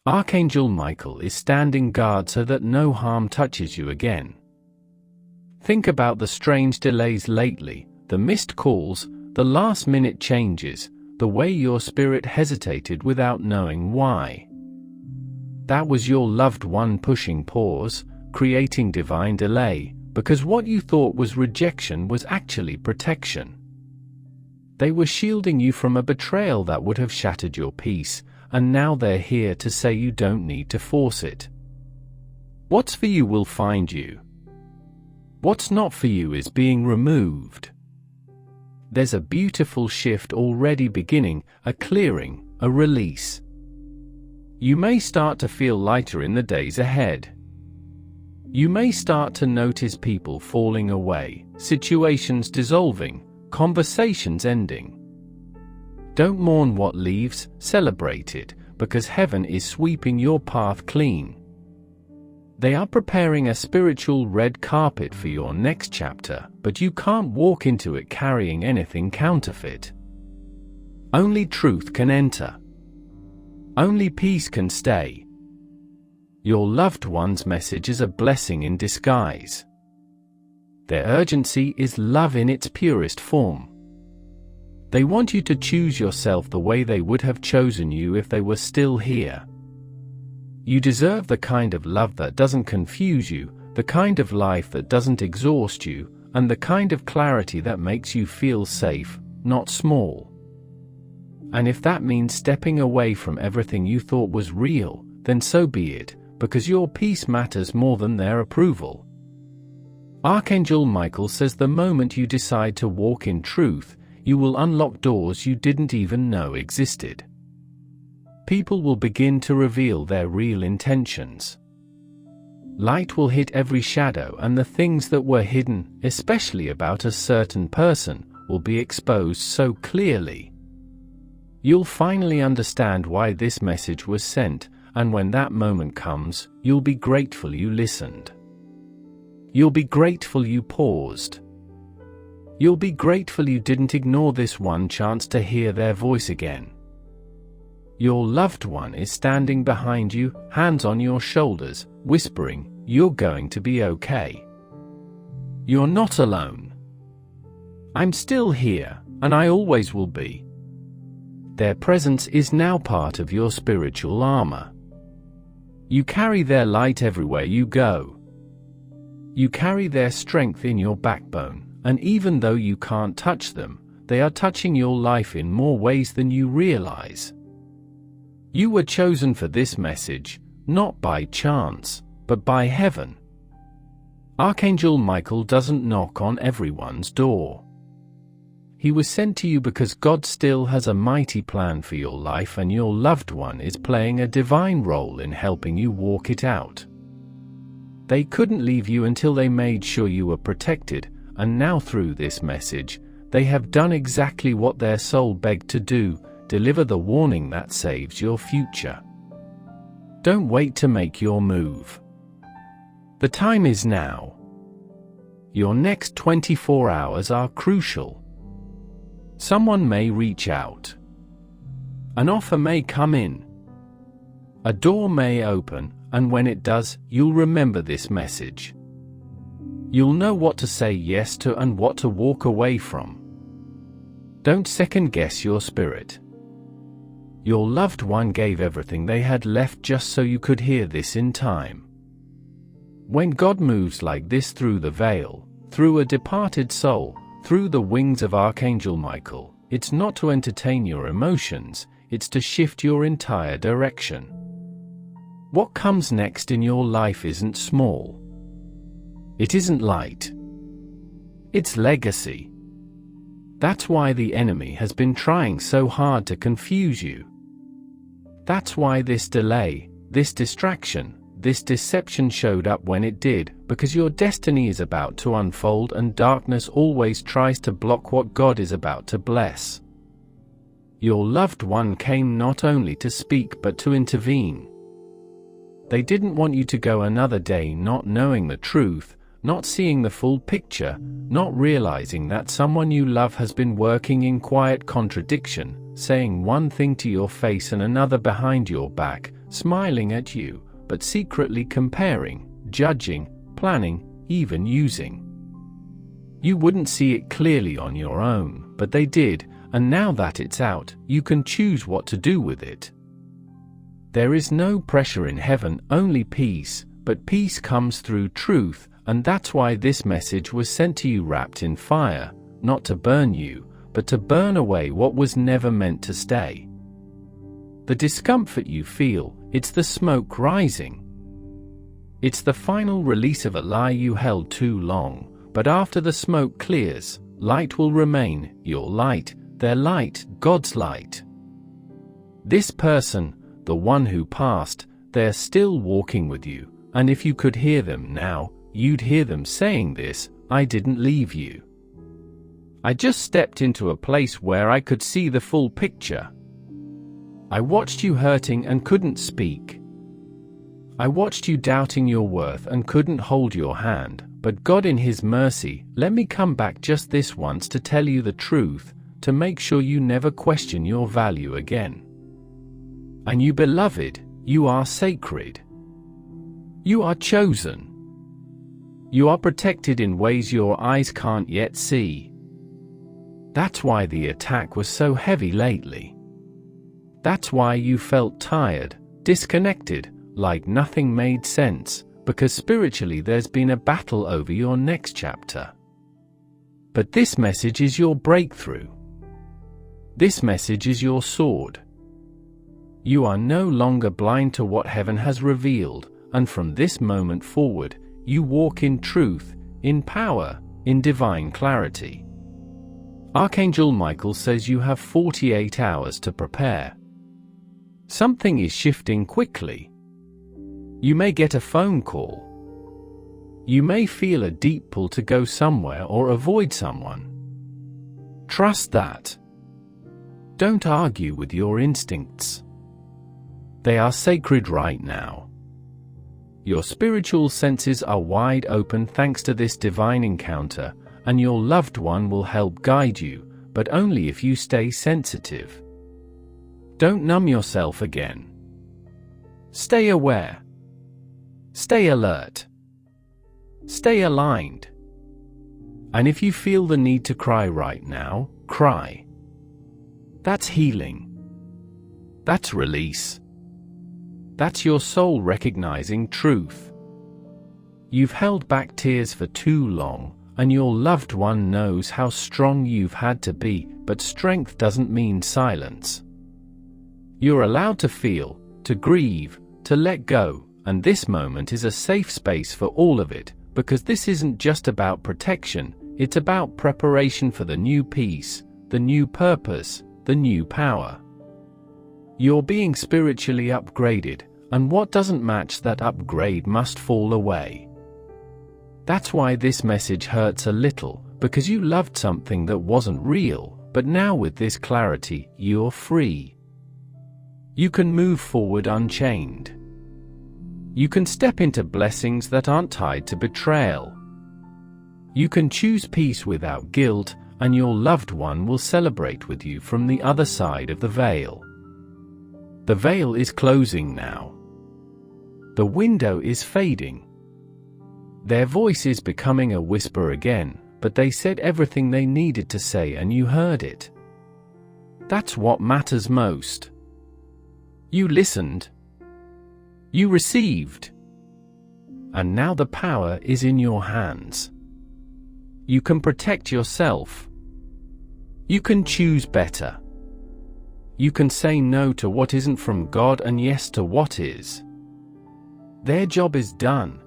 Archangel Michael is standing guard so that no harm touches you again. Think about the strange delays lately, the missed calls, the last-minute changes, the way your spirit hesitated without knowing why. That was your loved one pushing pause, creating divine delay, because what you thought was rejection was actually protection. They were shielding you from a betrayal that would have shattered your peace, and now they're here to say you don't need to force it. What's for you will find you. What's not for you is being removed. There's a beautiful shift already beginning, a clearing, a release. You may start to feel lighter in the days ahead. You may start to notice people falling away, situations dissolving, conversations ending. Don't mourn what leaves, celebrate it, because heaven is sweeping your path clean. They are preparing a spiritual red carpet for your next chapter, but you can't walk into it carrying anything counterfeit. Only truth can enter. Only peace can stay. Your loved one's message is a blessing in disguise. Their urgency is love in its purest form. They want you to choose yourself the way they would have chosen you if they were still here. You deserve the kind of love that doesn't confuse you, the kind of life that doesn't exhaust you, and the kind of clarity that makes you feel safe, not small. And if that means stepping away from everything you thought was real, then so be it, because your peace matters more than their approval. Archangel Michael says the moment you decide to walk in truth, you will unlock doors you didn't even know existed. People will begin to reveal their real intentions. Light will hit every shadow, and the things that were hidden, especially about a certain person, will be exposed so clearly. You'll finally understand why this message was sent, and when that moment comes, you'll be grateful you listened. You'll be grateful you paused. You'll be grateful you didn't ignore this one chance to hear their voice again. Your loved one is standing behind you, hands on your shoulders, whispering, "You're going to be okay. You're not alone. I'm still here, and I always will be." Their presence is now part of your spiritual armor. You carry their light everywhere you go. You carry their strength in your backbone, and even though you can't touch them, they are touching your life in more ways than you realize. You were chosen for this message, not by chance, but by heaven. Archangel Michael doesn't knock on everyone's door. He was sent to you because God still has a mighty plan for your life, and your loved one is playing a divine role in helping you walk it out. They couldn't leave you until they made sure you were protected, and now through this message, they have done exactly what their soul begged to do: deliver the warning that saves your future. Don't wait to make your move. The time is now. Your next 24 hours are crucial. Someone may reach out. An offer may come in. A door may open, and when it does, you'll remember this message. You'll know what to say yes to and what to walk away from. Don't second-guess your spirit. Your loved one gave everything they had left just so you could hear this in time. When God moves like this through the veil, through a departed soul, through the wings of Archangel Michael, it's not to entertain your emotions, it's to shift your entire direction. What comes next in your life isn't small. It isn't light. It's legacy. That's why the enemy has been trying so hard to confuse you. That's why this delay, this distraction, this deception showed up when it did, because your destiny is about to unfold, and darkness always tries to block what God is about to bless. Your loved one came not only to speak but to intervene. They didn't want you to go another day not knowing the truth, not seeing the full picture, not realizing that someone you love has been working in quiet contradiction, saying one thing to your face and another behind your back, smiling at you, but secretly comparing, judging, planning, even using. You wouldn't see it clearly on your own, but they did, and now that it's out, you can choose what to do with it. There is no pressure in heaven, only peace, but peace comes through truth, and that's why this message was sent to you wrapped in fire, not to burn you, but to burn away what was never meant to stay. The discomfort you feel, it's the smoke rising. It's the final release of a lie you held too long, but after the smoke clears, light will remain, your light, their light, God's light. This person, the one who passed, they're still walking with you, and if you could hear them now, you'd hear them saying this: I didn't leave you. I just stepped into a place where I could see the full picture. I watched you hurting and couldn't speak. I watched you doubting your worth and couldn't hold your hand, but God in His mercy let me come back just this once to tell you the truth, to make sure you never question your value again. And you, beloved, you are sacred. You are chosen. You are protected in ways your eyes can't yet see. That's why the attack was so heavy lately. That's why you felt tired, disconnected, like nothing made sense, because spiritually there's been a battle over your next chapter. But this message is your breakthrough. This message is your sword. You are no longer blind to what heaven has revealed, and from this moment forward, you walk in truth, in power, in divine clarity. Archangel Michael says you have 48 hours to prepare. Something is shifting quickly. You may get a phone call. You may feel a deep pull to go somewhere or avoid someone. Trust that. Don't argue with your instincts. They are sacred right now. Your spiritual senses are wide open thanks to this divine encounter, and your loved one will help guide you, but only if you stay sensitive. Don't numb yourself again. Stay aware. Stay alert. Stay aligned. And if you feel the need to cry right now, cry. That's healing. That's release. That's your soul recognizing truth. You've held back tears for too long, and your loved one knows how strong you've had to be, but strength doesn't mean silence. You're allowed to feel, to grieve, to let go, and this moment is a safe space for all of it, because this isn't just about protection, it's about preparation for the new peace, the new purpose, the new power. You're being spiritually upgraded, and what doesn't match that upgrade must fall away. That's why this message hurts a little, because you loved something that wasn't real, but now with this clarity, you're free. You can move forward unchained. You can step into blessings that aren't tied to betrayal. You can choose peace without guilt, and your loved one will celebrate with you from the other side of the veil. The veil is closing now. The window is fading. Their voice is becoming a whisper again, but they said everything they needed to say and you heard it. That's what matters most. You listened. You received. And now the power is in your hands. You can protect yourself. You can choose better. You can say no to what isn't from God and yes to what is. Their job is done,